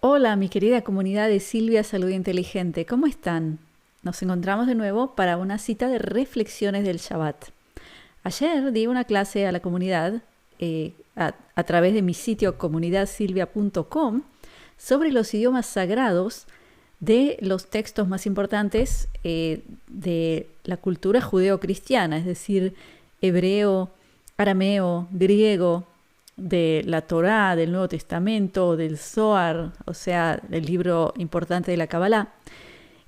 Hola, mi querida comunidad de Silvia Salud Inteligente, ¿cómo están? Nos encontramos de nuevo para una cita de reflexiones del Shabbat. Ayer di una clase a la comunidad a través de mi sitio comunidadsilvia.com sobre los idiomas sagrados de los textos más importantes de la cultura judeo-cristiana, es decir, hebreo, arameo, griego, de la Torá, del Nuevo Testamento, del Zohar, o sea, del libro importante de la Kabbalah.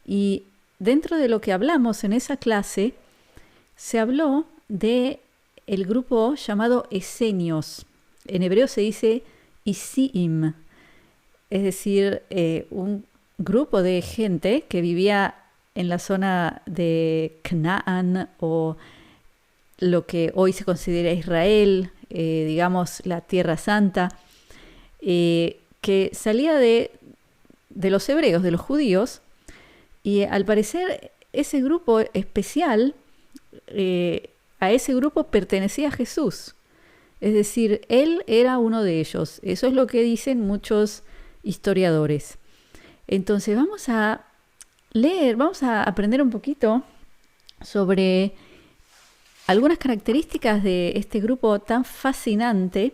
Y dentro de lo que hablamos en esa clase, se habló de el grupo llamado esenios. En hebreo se dice Isiim, es decir, un grupo de gente que vivía en la zona de Canaán o lo que hoy se considera Israel, digamos la Tierra Santa, que salía de los hebreos, de los judíos, y al parecer ese grupo especial, a ese grupo pertenecía Jesús. Es decir, él era uno de ellos. Eso es lo que dicen muchos historiadores. Entonces vamos a leer, vamos a aprender un poquito sobre algunas características de este grupo tan fascinante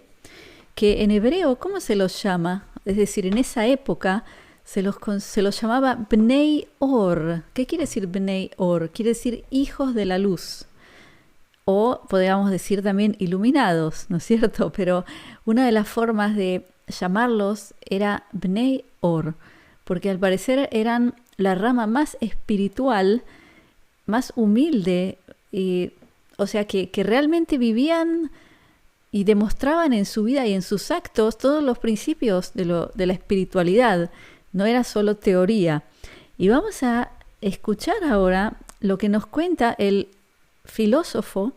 que en hebreo, ¿cómo se los llama? Es decir, en esa época se los llamaba Bnei Or. ¿Qué quiere decir Bnei Or? Quiere decir hijos de la luz. O podríamos decir también iluminados, ¿no es cierto? Pero una de las formas de llamarlos era Bnei Or, porque al parecer eran la rama más espiritual, más humilde, o sea que realmente vivían y demostraban en su vida y en sus actos todos los principios de la espiritualidad. No era solo teoría. Y vamos a escuchar ahora lo que nos cuenta el filósofo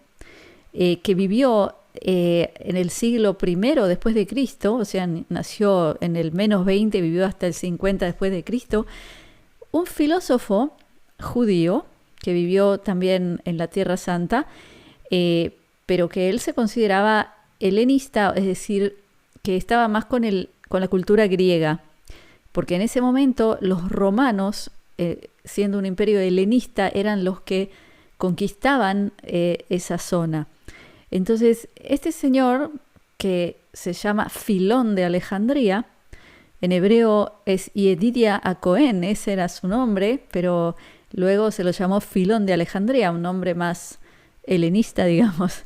que vivió en el siglo I después de Cristo, o sea, nació en el menos 20, vivió hasta el 50 después de Cristo, un filósofo judío que vivió también en la Tierra Santa, pero que él se consideraba helenista, es decir, que estaba más con la cultura griega, porque en ese momento los romanos, siendo un imperio helenista, eran los que conquistaban esa zona. Entonces, este señor, que se llama Filón de Alejandría, en hebreo es Yedidia HaKohen, ese era su nombre, pero luego se lo llamó Filón de Alejandría, un nombre más helenista, digamos.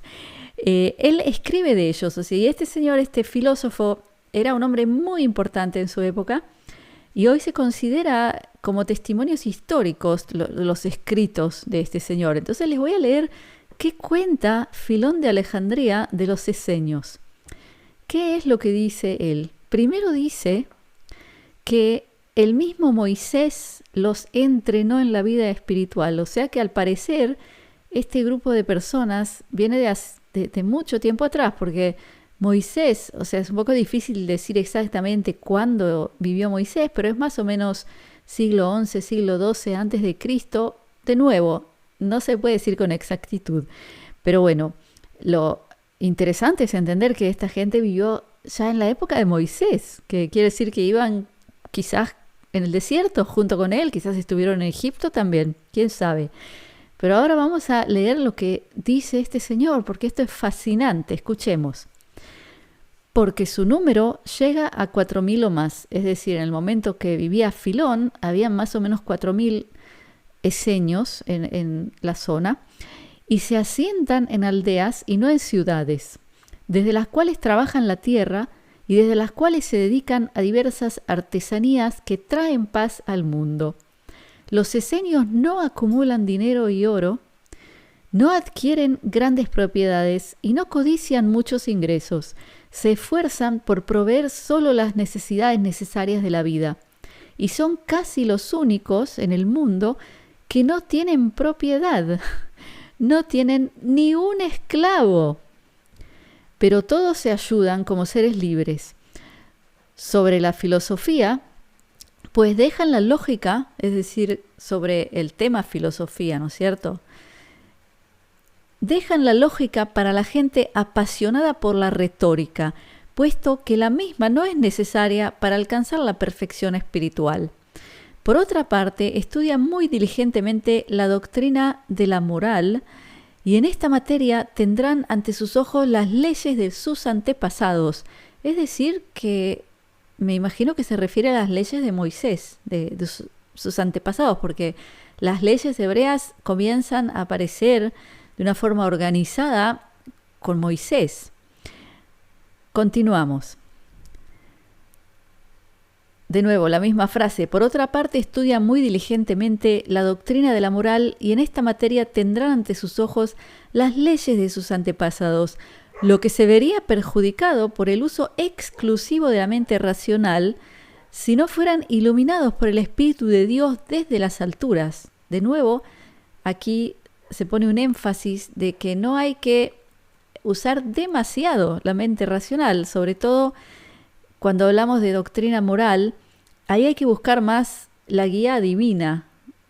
Él escribe de ellos, o sea, y este señor, este filósofo, era un hombre muy importante en su época y hoy se considera como testimonios históricos los escritos de este señor. Entonces les voy a leer qué cuenta Filón de Alejandría de los esenios. ¿Qué es lo que dice él? Primero dice que el mismo Moisés los entrenó en la vida espiritual, o sea que al parecer este grupo de personas viene de mucho tiempo atrás, porque Moisés, o sea, es un poco difícil decir exactamente cuándo vivió Moisés, pero es más o menos siglo XI, siglo XII antes de Cristo. De nuevo, no se puede decir con exactitud, pero bueno, lo interesante es entender que esta gente vivió ya en la época de Moisés, que quiere decir que iban quizás en el desierto junto con él, quizás estuvieron en Egipto también, quién sabe. Pero ahora vamos a leer lo que dice este señor, porque esto es fascinante. Escuchemos. Porque su número llega a 4.000 o más. Es decir, en el momento que vivía Filón, había más o menos 4.000 esenios en la zona, y se asientan en aldeas y no en ciudades, desde las cuales trabajan la tierra y desde las cuales se dedican a diversas artesanías que traen paz al mundo. Los esenios no acumulan dinero y oro, no adquieren grandes propiedades y no codician muchos ingresos. Se esfuerzan por proveer solo las necesidades necesarias de la vida y son casi los únicos en el mundo que no tienen propiedad, no tienen ni un esclavo, pero todos se ayudan como seres libres. Sobre la filosofía, pues dejan la lógica, es decir, sobre el tema filosofía, ¿no es cierto? Dejan la lógica para la gente apasionada por la retórica, puesto que la misma no es necesaria para alcanzar la perfección espiritual. Por otra parte, estudia muy diligentemente la doctrina de la moral, y en esta materia tendrán ante sus ojos las leyes de sus antepasados. Es decir, que me imagino que se refiere a las leyes de Moisés, de sus antepasados, porque las leyes hebreas comienzan a aparecer de una forma organizada con Moisés. Continuamos. De nuevo, la misma frase. Por otra parte, estudia muy diligentemente la doctrina de la moral y en esta materia tendrán ante sus ojos las leyes de sus antepasados, lo que se vería perjudicado por el uso exclusivo de la mente racional si no fueran iluminados por el Espíritu de Dios desde las alturas. De nuevo, aquí se pone un énfasis de que no hay que usar demasiado la mente racional, sobre todo cuando hablamos de doctrina moral. Ahí hay que buscar más la guía divina,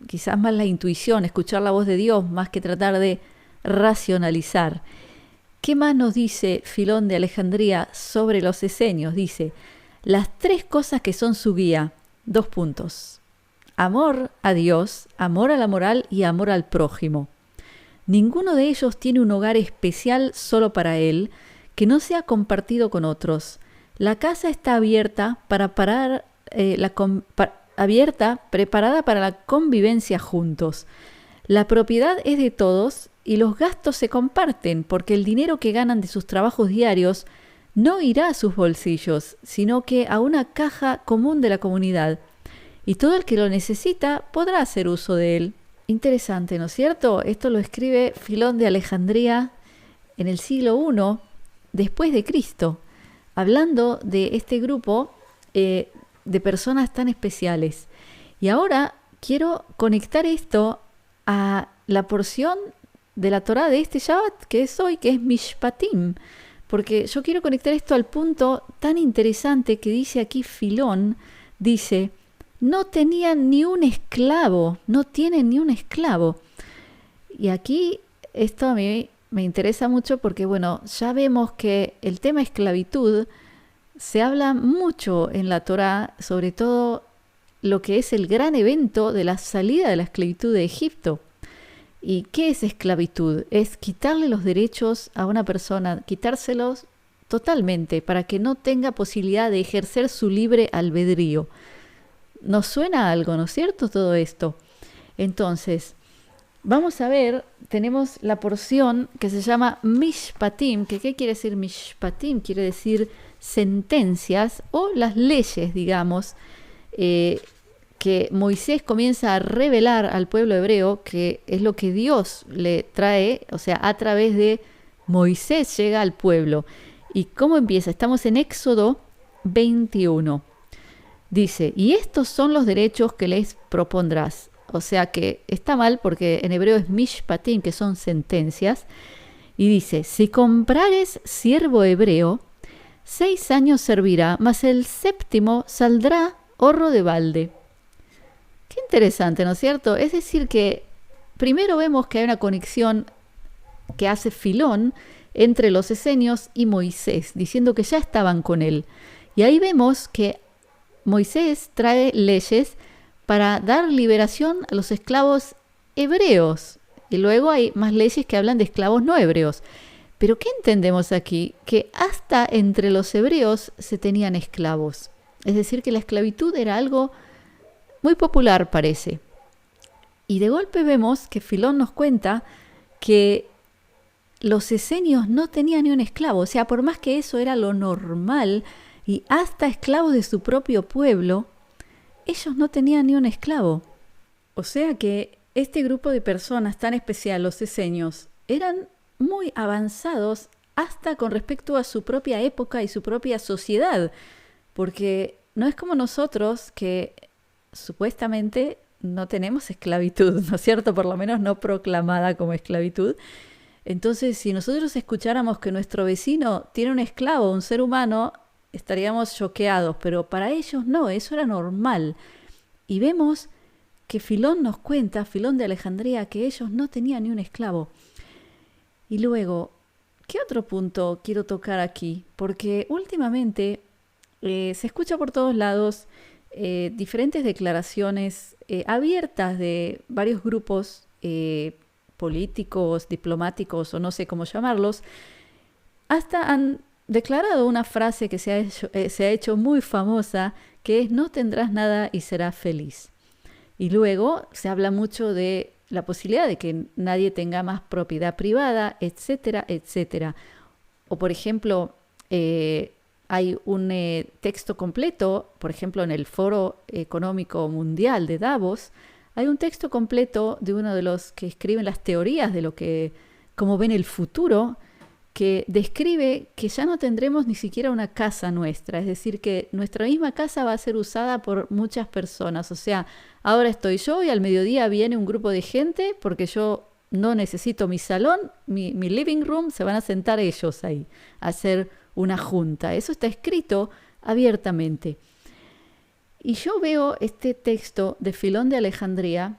quizás más la intuición, escuchar la voz de Dios, más que tratar de racionalizar. ¿Qué más nos dice Filón de Alejandría sobre los esenios? Dice, las 3 cosas que son su guía, 2 puntos. Amor a Dios, amor a la moral y amor al prójimo. Ninguno de ellos tiene un hogar especial solo para él, que no sea compartido con otros. La casa está abierta preparada para la convivencia juntos. La propiedad es de todos y los gastos se comparten, porque el dinero que ganan de sus trabajos diarios no irá a sus bolsillos, sino que a una caja común de la comunidad. Y todo el que lo necesita podrá hacer uso de él. Interesante, ¿no es cierto? Esto lo escribe Filón de Alejandría en el siglo I después de Cristo, hablando de este grupo de personas tan especiales. Y ahora quiero conectar esto a la porción de la Torá de este Shabbat que es hoy, que es Mishpatim, porque yo quiero conectar esto al punto tan interesante que dice aquí Filón. Dice, no tenían ni un esclavo, no tienen ni un esclavo. Y aquí esto a mí me interesa mucho porque, bueno, ya vemos que el tema esclavitud se habla mucho en la Torá, sobre todo lo que es el gran evento de la salida de la esclavitud de Egipto. ¿Y qué es esclavitud? Es quitarle los derechos a una persona, quitárselos totalmente para que no tenga posibilidad de ejercer su libre albedrío. Nos suena algo, ¿no es cierto? Todo esto. Entonces, vamos a ver, tenemos la porción que se llama Mishpatim. ¿Qué quiere decir Mishpatim? Quiere decir sentencias o las leyes, digamos, que Moisés comienza a revelar al pueblo hebreo, que es lo que Dios le trae, o sea, a través de Moisés llega al pueblo. ¿Y cómo empieza? Estamos en Éxodo 21. Dice, y estos son los derechos que les propondrás. O sea que está mal porque en hebreo es mishpatim, que son sentencias. Y dice, si comprares siervo hebreo, 6 años servirá, mas el 7º saldrá horro de balde. Qué interesante, ¿no es cierto? Es decir que primero vemos que hay una conexión que hace Filón entre los esenios y Moisés, diciendo que ya estaban con él. Y ahí vemos que Moisés trae leyes para dar liberación a los esclavos hebreos. Y luego hay más leyes que hablan de esclavos no hebreos. Pero ¿qué entendemos aquí? Que hasta entre los hebreos se tenían esclavos. Es decir, que la esclavitud era algo muy popular, parece. Y de golpe vemos que Filón nos cuenta que los esenios no tenían ni un esclavo. O sea, por más que eso era lo normal, y hasta esclavos de su propio pueblo, ellos no tenían ni un esclavo. O sea que este grupo de personas tan especial, los esenios, eran muy avanzados hasta con respecto a su propia época y su propia sociedad, porque no es como nosotros que supuestamente no tenemos esclavitud, ¿no es cierto? Por lo menos no proclamada como esclavitud. Entonces, si nosotros escucháramos que nuestro vecino tiene un esclavo, un ser humano, estaríamos choqueados, pero para ellos no, eso era normal. Y vemos que Filón nos cuenta, Filón de Alejandría, que ellos no tenían ni un esclavo. Y luego, ¿Qué otro punto quiero tocar aquí? Porque últimamente se escucha por todos lados diferentes declaraciones abiertas de varios grupos políticos, diplomáticos o no sé cómo llamarlos, hasta han declarado una frase que se ha hecho muy famosa, que es no tendrás nada y serás feliz. Y luego se habla mucho de la posibilidad de que nadie tenga más propiedad privada, etcétera, etcétera. O por ejemplo, hay un texto completo, por ejemplo, en el Foro Económico Mundial de Davos, hay un texto completo de uno de los que escriben las teorías de cómo ven el futuro, que describe que ya no tendremos ni siquiera una casa nuestra, es decir, que nuestra misma casa va a ser usada por muchas personas. O sea, ahora estoy yo y al mediodía viene un grupo de gente porque yo no necesito mi salón, mi living room, se van a sentar ellos ahí a hacer una junta. Eso está escrito abiertamente. Y yo veo este texto de Filón de Alejandría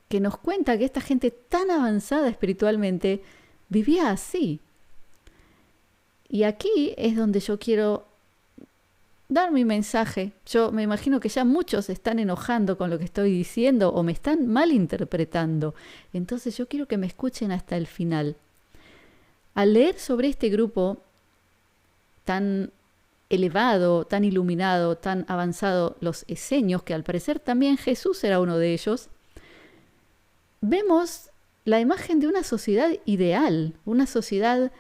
que nos cuenta que esta gente tan avanzada espiritualmente vivía así. Y aquí es donde yo quiero dar mi mensaje. Yo me imagino que ya muchos se están enojando con lo que estoy diciendo o me están malinterpretando. Entonces yo quiero que me escuchen hasta el final. Al leer sobre este grupo tan elevado, tan iluminado, tan avanzado, los esenios, que al parecer también Jesús era uno de ellos, vemos la imagen de una sociedad ideal, una sociedad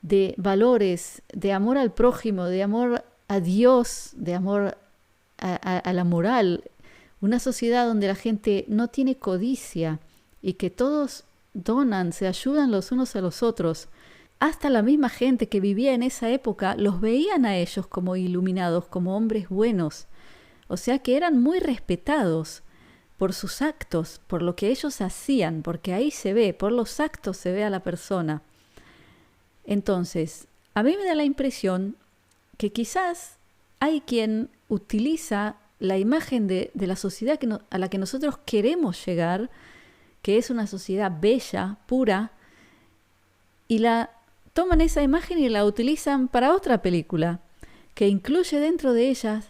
de valores, de amor al prójimo, de amor a Dios, de amor a la moral, una sociedad donde la gente no tiene codicia y que todos donan, se ayudan los unos a los otros. Hasta la misma gente que vivía en esa época los veían a ellos como iluminados, como hombres buenos. O sea que eran muy respetados por sus actos, por lo que ellos hacían, porque ahí se ve, por los actos se ve a la persona. Entonces, a mí me da la impresión que quizás hay quien utiliza la imagen de la sociedad a la que nosotros queremos llegar, que es una sociedad bella, pura, y la toman esa imagen y la utilizan para otra película, que incluye dentro de ellas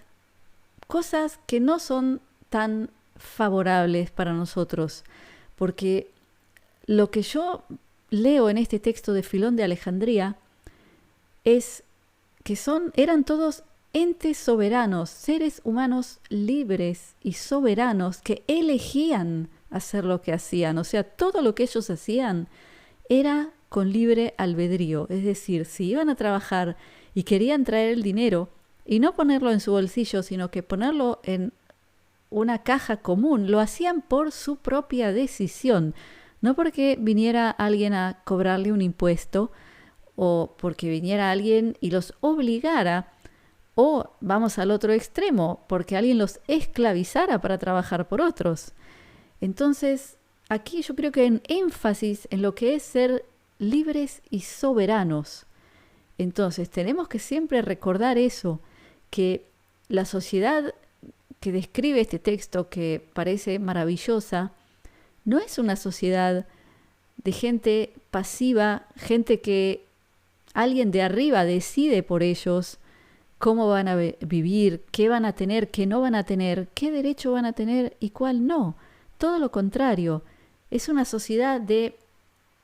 cosas que no son tan favorables para nosotros, porque lo que yo leo en este texto de Filón de Alejandría es que eran todos entes soberanos, seres humanos libres y soberanos que elegían hacer lo que hacían. O sea, todo lo que ellos hacían era con libre albedrío. Es decir, si iban a trabajar y querían traer el dinero y no ponerlo en su bolsillo, sino que ponerlo en una caja común, lo hacían por su propia decisión. No porque viniera alguien a cobrarle un impuesto o porque viniera alguien y los obligara, o vamos al otro extremo, porque alguien los esclavizara para trabajar por otros. Entonces, aquí yo creo que hay énfasis en lo que es ser libres y soberanos. Entonces, tenemos que siempre recordar eso, que la sociedad que describe este texto, que parece maravillosa, no es una sociedad de gente pasiva, gente que alguien de arriba decide por ellos cómo van a vivir, qué van a tener, qué no van a tener, qué derecho van a tener y cuál no. Todo lo contrario, es una sociedad de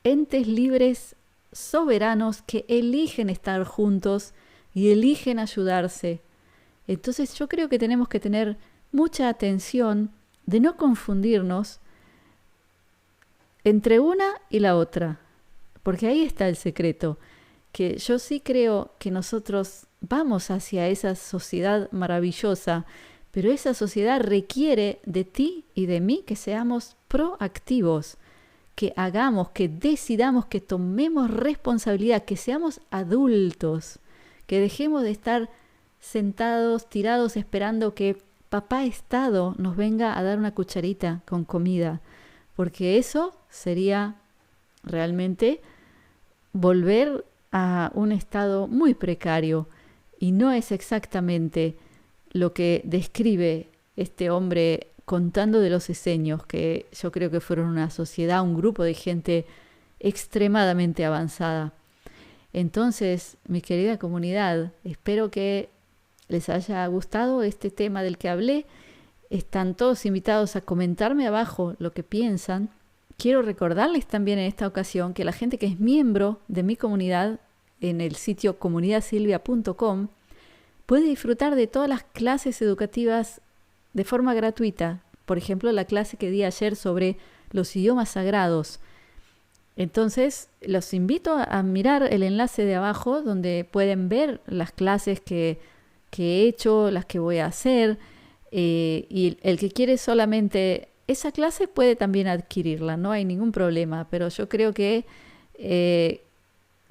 entes libres, soberanos, que eligen estar juntos y eligen ayudarse. Entonces yo creo que tenemos que tener mucha atención de no confundirnos entre una y la otra, porque ahí está el secreto, que yo sí creo que nosotros vamos hacia esa sociedad maravillosa, pero esa sociedad requiere de ti y de mí que seamos proactivos, que hagamos, que decidamos, que tomemos responsabilidad, que seamos adultos, que dejemos de estar sentados, tirados, esperando que papá Estado nos venga a dar una cucharita con comida, porque eso sería realmente volver a un estado muy precario y no es exactamente lo que describe este hombre contando de los esenios, que yo creo que fueron una sociedad, un grupo de gente extremadamente avanzada. Entonces, mi querida comunidad, espero que les haya gustado este tema del que hablé. Están todos invitados a comentarme abajo lo que piensan. Quiero recordarles también en esta ocasión que la gente que es miembro de mi comunidad en el sitio comunidadsilvia.com puede disfrutar de todas las clases educativas de forma gratuita. Por ejemplo, la clase que di ayer sobre los idiomas sagrados. Entonces, los invito a mirar el enlace de abajo donde pueden ver las clases que he hecho, las que voy a hacer. Y el que quiere solamente esa clase puede también adquirirla, no hay ningún problema. Pero yo creo que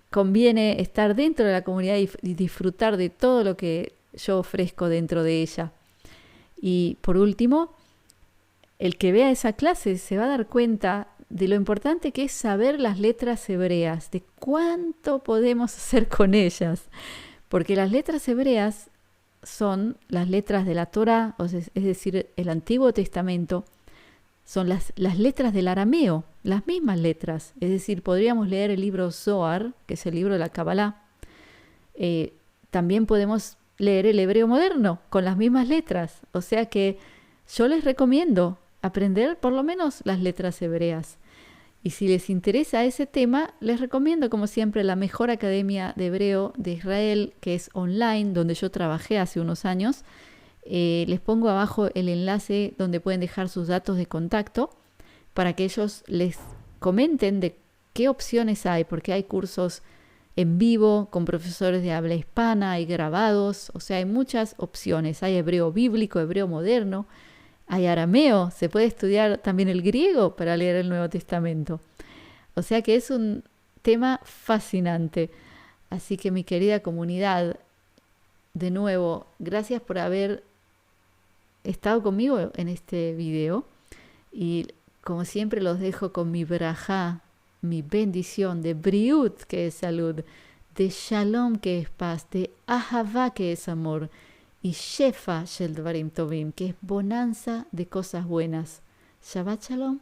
conviene estar dentro de la comunidad y disfrutar de todo lo que yo ofrezco dentro de ella. Y por último, el que vea esa clase se va a dar cuenta de lo importante que es saber las letras hebreas, de cuánto podemos hacer con ellas. Porque las letras hebreas son las letras de la Torá, es decir, el Antiguo Testamento, son las letras del arameo, las mismas letras. Es decir, podríamos leer el libro Zohar, que es el libro de la Kabbalah. También podemos leer el hebreo moderno con las mismas letras. O sea que yo les recomiendo aprender por lo menos las letras hebreas. Y si les interesa ese tema, les recomiendo, como siempre, la mejor academia de hebreo de Israel, que es online, donde yo trabajé hace unos años. Les pongo abajo el enlace donde pueden dejar sus datos de contacto para que ellos les comenten de qué opciones hay, porque hay cursos en vivo con profesores de habla hispana, hay grabados, o sea, hay muchas opciones. Hay hebreo bíblico, hebreo moderno, hay arameo, se puede estudiar también el griego para leer el Nuevo Testamento. O sea que es un tema fascinante. Así que mi querida comunidad, de nuevo, gracias por haber estado conmigo en este video. Y como siempre los dejo con mi brajá, mi bendición de briut, que es salud, de shalom, que es paz, de ahavá, que es amor, y shefa shel dvarim tovim, que es bonanza de cosas buenas. Shabbat shalom.